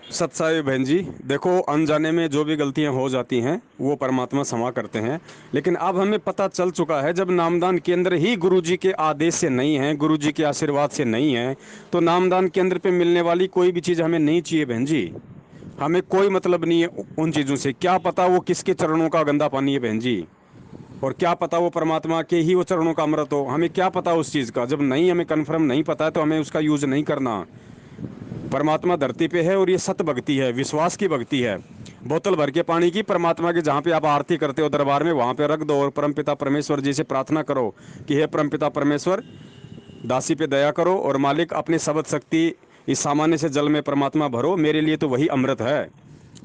सत साहिब बहन जी, देखो अनजाने में जो भी गलतियां हो जाती हैं वो परमात्मा क्षमा करते हैं। लेकिन अब हमें पता चल चुका है, जब नामदान केंद्र ही गुरुजी के आदेश से नहीं है, गुरुजी के आशीर्वाद से नहीं है, तो नामदान केंद्र पे मिलने वाली कोई भी चीज़ हमें नहीं चाहिए बहन जी। हमें कोई मतलब नहीं है उन चीज़ों से। क्या पता वो किसके चरणों का गंदा पानी है बहन जी, और क्या पता वो परमात्मा के ही वो चरणों का अमृत हो। हमें क्या पता उस चीज़ का? जब नहीं हमें कन्फर्म नहीं पता है तो हमें उसका यूज़ नहीं करना। परमात्मा धरती पे है और ये सत भक्ति है, विश्वास की भक्ति है। बोतल भर के पानी की परमात्मा की जहाँ पे आप आरती करते हो दरबार में, वहाँ पे रख दो और परमपिता परमेश्वर जी से प्रार्थना करो कि हे परमपिता परमेश्वर, दासी पे दया करो और मालिक अपनी सबद शक्ति इस सामान्य से जल में परमात्मा भरो, मेरे लिए तो वही अमृत है।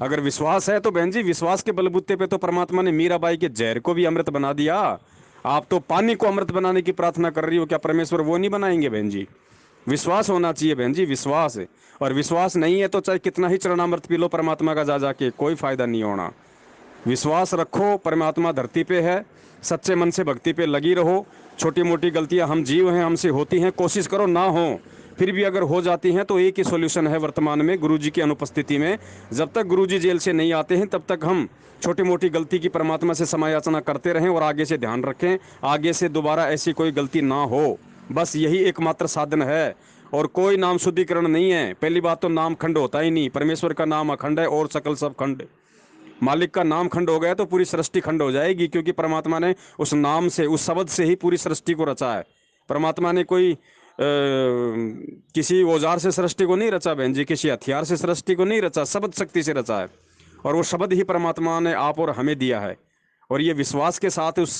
अगर विश्वास है तो बहन जी, विश्वास के बलबूते पे तो परमात्मा ने मीराबाई के जहर को भी अमृत बना दिया। आप तो पानी को अमृत बनाने की प्रार्थना कर रही हो, क्या परमेश्वर वो नहीं बनाएंगे बहन जी? विश्वास होना चाहिए बहन जी, विश्वास है। और विश्वास नहीं है तो चाहे कितना ही चरणामृत पी लो परमात्मा का जा जाके, कोई फायदा नहीं होना। विश्वास रखो, परमात्मा धरती पे है, सच्चे मन से भक्ति पे लगी रहो। छोटी मोटी गलतियां हम जीव हैं, हमसे होती हैं, कोशिश करो ना हो। फिर भी अगर हो जाती हैं तो एक ही सॉल्यूशन है वर्तमान में गुरुजी की अनुपस्थिति में। जब तक गुरुजी जेल से नहीं आते हैं तब तक हम छोटी मोटी गलती की परमात्मा से क्षमा याचना करते रहें और आगे से ध्यान रखें, आगे से दोबारा ऐसी कोई गलती ना हो। बस यही एकमात्र साधन है, और कोई नाम शुद्धिकरण नहीं है। पहली बात तो नाम खंड होता ही नहीं, परमेश्वर का नाम अखंड है और सकल सब खंड। मालिक का नाम खंड हो गया तो पूरी सृष्टि खंड हो जाएगी, क्योंकि परमात्मा ने उस नाम से, उस शब्द से ही पूरी सृष्टि को रचा है। परमात्मा ने कोई किसी औजार से सृष्टि को नहीं रचा बहन जी, किसी हथियार से सृष्टि को नहीं रचा, शब्द शक्ति से रचा है। और वो शब्द ही परमात्मा ने आप और हमें दिया है। और ये विश्वास के साथ उस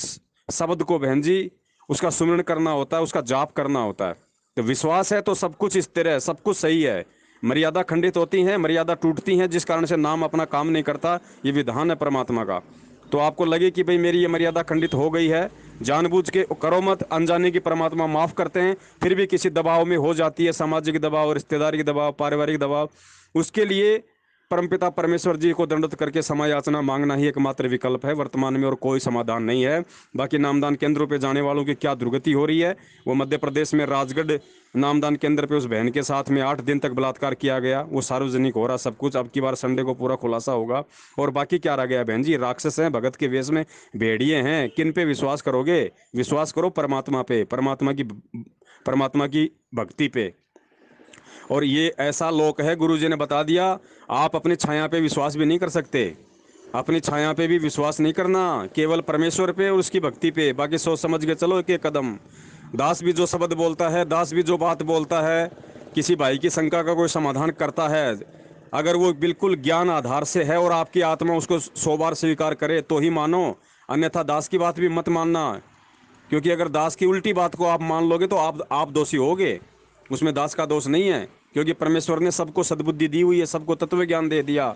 शब्द को बहन जी, उसका सुमिरन करना होता है, उसका जाप करना होता है। तो विश्वास है तो सब कुछ स्थिर है, सब कुछ सही है। मर्यादा खंडित होती है, मर्यादा टूटती है, जिस कारण से नाम अपना काम नहीं करता। ये विधान है परमात्मा का। तो आपको लगे कि भाई मेरी ये मर्यादा खंडित हो गई है, जानबूझ के करो मत, अनजाने की परमात्मा माफ़ करते हैं। फिर भी किसी दबाव में हो जाती है, सामाजिक दबाव, रिश्तेदारी दबाव, पारिवारिक दबाव, उसके लिए परमपिता परमेश्वर जी को दंडवत करके क्षमा याचना मांगना ही एकमात्र विकल्प है वर्तमान में, और कोई समाधान नहीं है। बाकी नामदान केंद्रों पे जाने वालों की क्या दुर्गति हो रही है, वो मध्य प्रदेश में राजगढ़ नामदान केंद्र पे उस बहन के साथ में 8 दिन तक बलात्कार किया गया, वो सार्वजनिक हो रहा सब कुछ। अब की बार संडे को पूरा खुलासा होगा। और बाकी क्या रह गया बहन जी? राक्षस हैं, भगत के वेश में भेड़िए हैं, किन पे विश्वास करोगे? विश्वास करो परमात्मा पे, परमात्मा की भक्ति पे। और ये ऐसा लोक है, गुरु जी ने बता दिया, आप अपनी छाया पे विश्वास भी नहीं कर सकते। अपनी छाया पे भी विश्वास नहीं करना, केवल परमेश्वर पे और उसकी भक्ति पे। बाकी सोच समझ के चलो एक एक कदम। दास भी जो शब्द बोलता है, दास भी जो बात बोलता है, किसी भाई की शंका का कोई समाधान करता है, अगर वो बिल्कुल ज्ञान आधार से है और आपकी आत्मा उसको 100 बार स्वीकार करे तो ही मानो, अन्यथा दास की बात भी मत मानना। क्योंकि अगर दास की उल्टी बात को आप मान लोगे तो आप दोषी होगे। उसमें दास का दोष नहीं है, क्योंकि परमेश्वर ने सबको सद्बुद्धि दी हुई है, सबको तत्व ज्ञान दे दिया।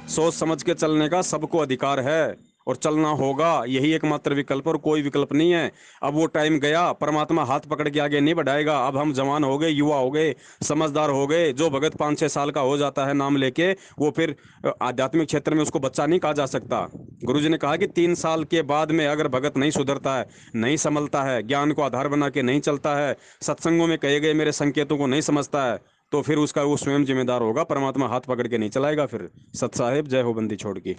सोच समझ के चलने का सबको अधिकार है, और चलना होगा, यही एकमात्र विकल्प, और कोई विकल्प नहीं है। अब वो टाइम गया, परमात्मा हाथ पकड़ के आगे नहीं बढ़ाएगा। अब हम जवान हो गए, युवा हो गए, समझदार हो गए। जो भगत 5-6 साल का हो जाता है नाम लेके, वो फिर आध्यात्मिक क्षेत्र में उसको बच्चा नहीं कहा जा सकता। गुरु जी ने कहा कि 3 साल के बाद में अगर भगत नहीं सुधरता है, नहीं संभलता है, ज्ञान को आधार बना के नहीं चलता है, सत्संगों में कहे गए मेरे संकेतों को नहीं समझता है, तो फिर उसका वो स्वयं जिम्मेदार होगा। परमात्मा हाथ पकड़ के नहीं चलाएगा फिर। सत साहेब, जय हो बंदी छोड़ की।